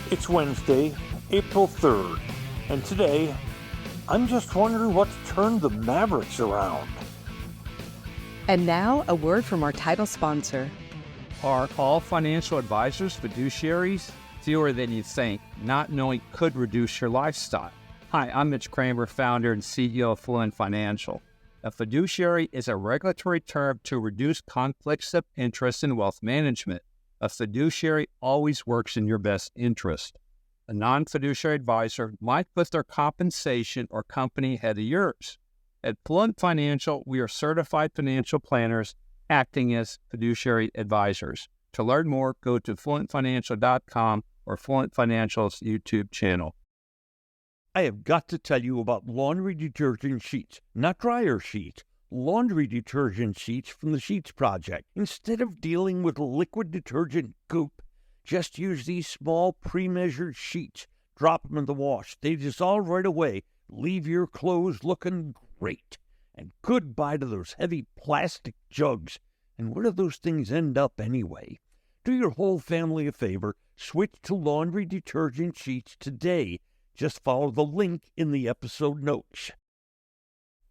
It's Wednesday, April 3rd, and today, I'm just wondering what's turned the Mavericks around. And now, a word from our title sponsor. Are all financial advisors fiduciaries? Fewer than you think. Not knowing could reduce your lifestyle. Hi, I'm Mitch Kramer, founder and CEO of Fluent Financial. A fiduciary is a regulatory term to reduce conflicts of interest in wealth management. A fiduciary always works in your best interest. A non-fiduciary advisor might put their compensation or company ahead of yours. At Fluent Financial, we are certified financial planners acting as fiduciary advisors. To learn more, go to fluentfinancial.com or Fluent Financial's YouTube channel. I have got to tell you about laundry detergent sheets, not dryer sheets. Laundry detergent sheets from the Sheets Project. Instead of dealing with liquid detergent goop, just use these small pre-measured sheets. Drop them in the wash. They dissolve right away. Leave your clothes looking great. And goodbye to those heavy plastic jugs. And where do those things end up anyway? Do your whole family a favor. Switch to laundry detergent sheets today. Just follow the link in the episode notes.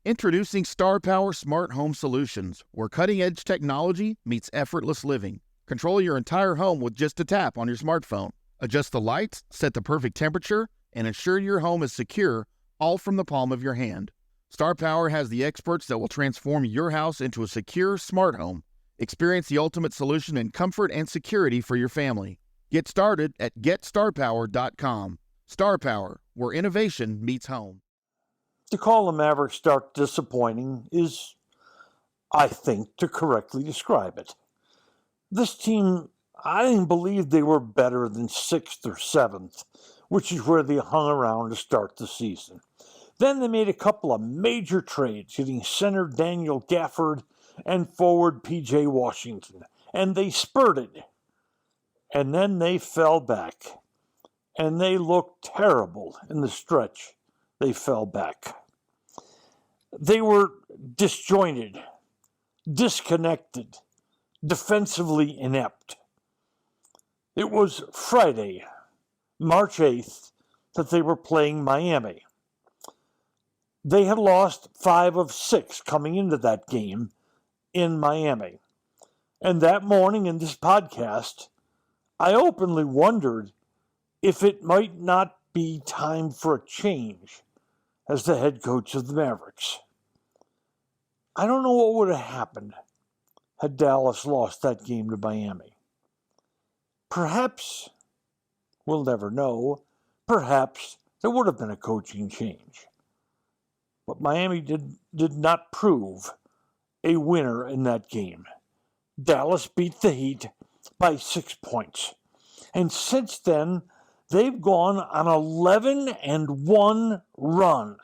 Introducing Star Power Smart Home Solutions, where cutting-edge technology meets effortless living. Control your entire home with just a tap on your smartphone. Adjust the lights, set the perfect temperature, and ensure your home is secure, all from the palm of your hand. Star Power has the experts that will transform your house into a secure, smart home. Experience the ultimate solution in comfort and security for your family. Get started at GetStarPower.com. Star Power, where innovation meets home. To call the Mavericks start disappointing is, I think, to correctly describe it. This team, I didn't believe they were better than 6th or 7th, which is where they hung around to start the season. Then they made a couple of major trades, getting center Daniel Gafford and forward P.J. Washington, and they spurted. And then they fell back, and they looked terrible in the stretch. They fell back. They were disjointed, disconnected, defensively inept. It was Friday, March 8th, that they were playing Miami. They had lost 5 of 6 coming into that game in Miami. And that morning in this podcast, I openly wondered if it might not be time for a change as the head coach of the Mavericks. I don't know what would have happened had Dallas lost that game to Miami. Perhaps, we'll never know, perhaps there would have been a coaching change. But Miami did not prove a winner in that game. Dallas beat the Heat by 6 points. And since then, they've gone on 11-1 run.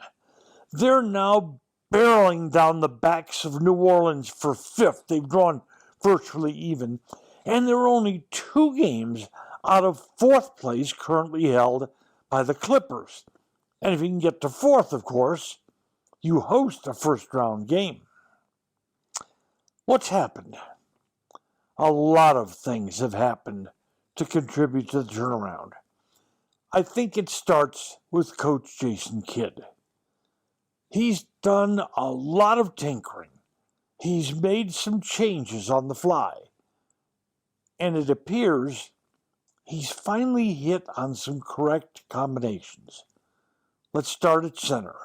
They're now barreling down the backs of New Orleans for 5th. They've drawn virtually even. And they're only 2 games out of 4th place currently held by the Clippers. And if you can get to 4th, of course, you host a first-round game. What's happened? A lot of things have happened to contribute to the turnaround. I think it starts with Coach Jason Kidd. He's done a lot of tinkering. He's made some changes on the fly. And it appears he's finally hit on some correct combinations. Let's start at center.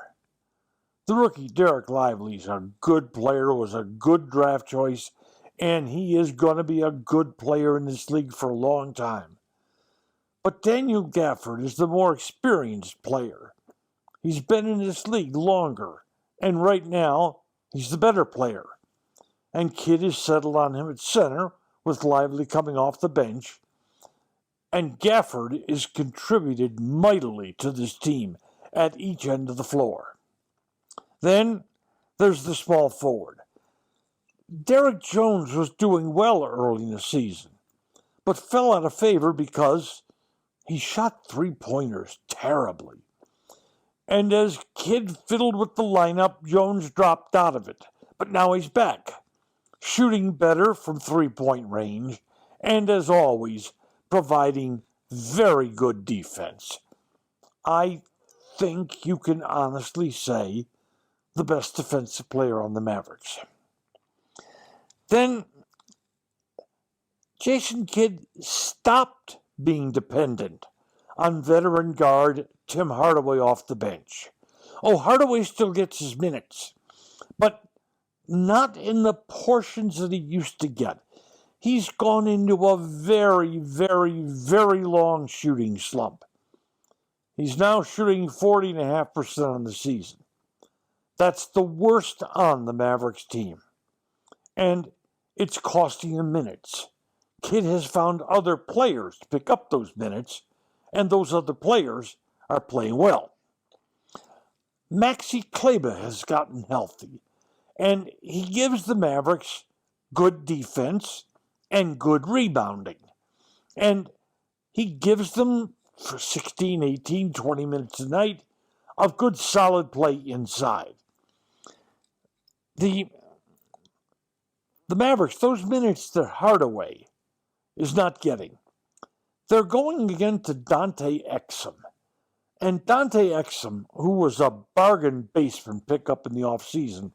The rookie Derek Lively's a good player, was a good draft choice, and he is going to be a good player in this league for a long time. But Daniel Gafford is the more experienced player. He's been in this league longer, and right now, he's the better player. And Kidd has settled on him at center, with Lively coming off the bench. And Gafford is contributed mightily to this team at each end of the floor. Then there's the small forward. Derek Jones was doing well early in the season, but fell out of favor because he shot 3-pointers terribly. And as Kidd fiddled with the lineup, Jones dropped out of it. But now he's back, shooting better from 3-point range, and as always, providing very good defense. I think you can honestly say the best defensive player on the Mavericks. Then Jason Kidd stopped being dependent on veteran guard Tim Hardaway off the bench. Oh, Hardaway still gets his minutes, but not in the portions that he used to get. He's gone into a very, very, very long shooting slump. He's now shooting 40.5% on the season. That's the worst on the Mavericks team. And it's costing him minutes. Kidd has found other players to pick up those minutes, and those other players are playing well. Maxi Kleber has gotten healthy, and he gives the Mavericks good defense and good rebounding. And he gives them, for 16, 18, 20 minutes a night, of good solid play inside. The Mavericks, those minutes that Hardaway is not getting, they're going again to Dante Exum. And Dante Exum, who was a bargain basement pickup in the offseason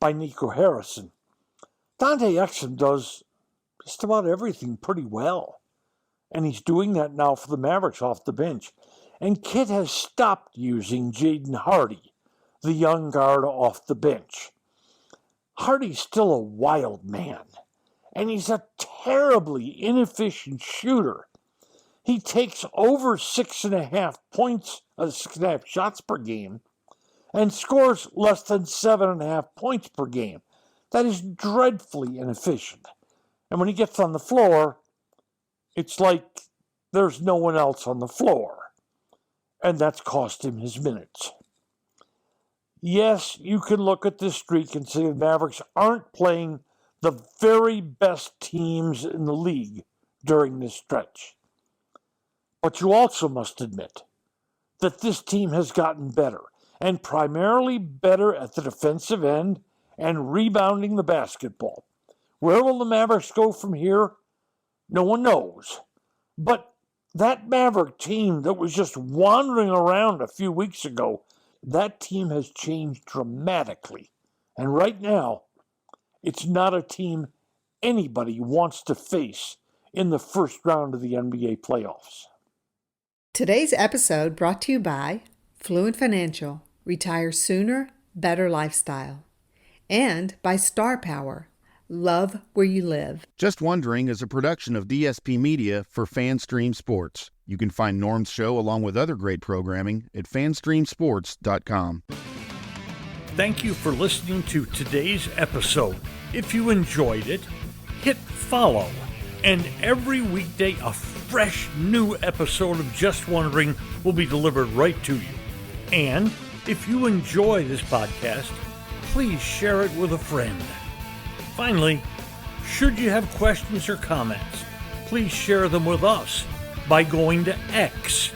by Nico Harrison, Dante Exum does just about everything pretty well. And he's doing that now for the Mavericks off the bench. And Kidd has stopped using Jaden Hardy, the young guard off the bench. Hardy's still a wild man, and he's a terribly inefficient shooter. He takes over 6.5 shots per game and scores less than 7.5 points per game. That is dreadfully inefficient. And when he gets on the floor, it's like there's no one else on the floor. And that's cost him his minutes. Yes, you can look at this streak and say the Mavericks aren't playing the very best teams in the league during this stretch. But you also must admit that this team has gotten better, and primarily better at the defensive end and rebounding the basketball. Where will the Mavericks go from here? No one knows. But that Maverick team that was just wandering around a few weeks ago, that team has changed dramatically. And right now, it's not a team anybody wants to face in the first round of the NBA playoffs. Today's episode brought to you by Fluent Financial, Retire Sooner, Better Lifestyle, and by Star Power, Love Where You Live. Just Wondering is a production of DSP Media for FanStream Sports. You can find Norm's show along with other great programming at fanstreamsports.com. Thank you for listening to today's episode. If you enjoyed it, hit follow. And every weekday, a fresh new episode of Just Wondering will be delivered right to you. And if you enjoy this podcast, please share it with a friend. Finally, should you have questions or comments, please share them with us by going to X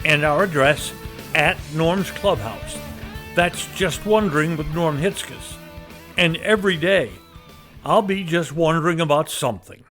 and our address at Norm's Clubhouse. That's Just Wondering with Norm Hitzges. And every day, I'll be just wondering about something.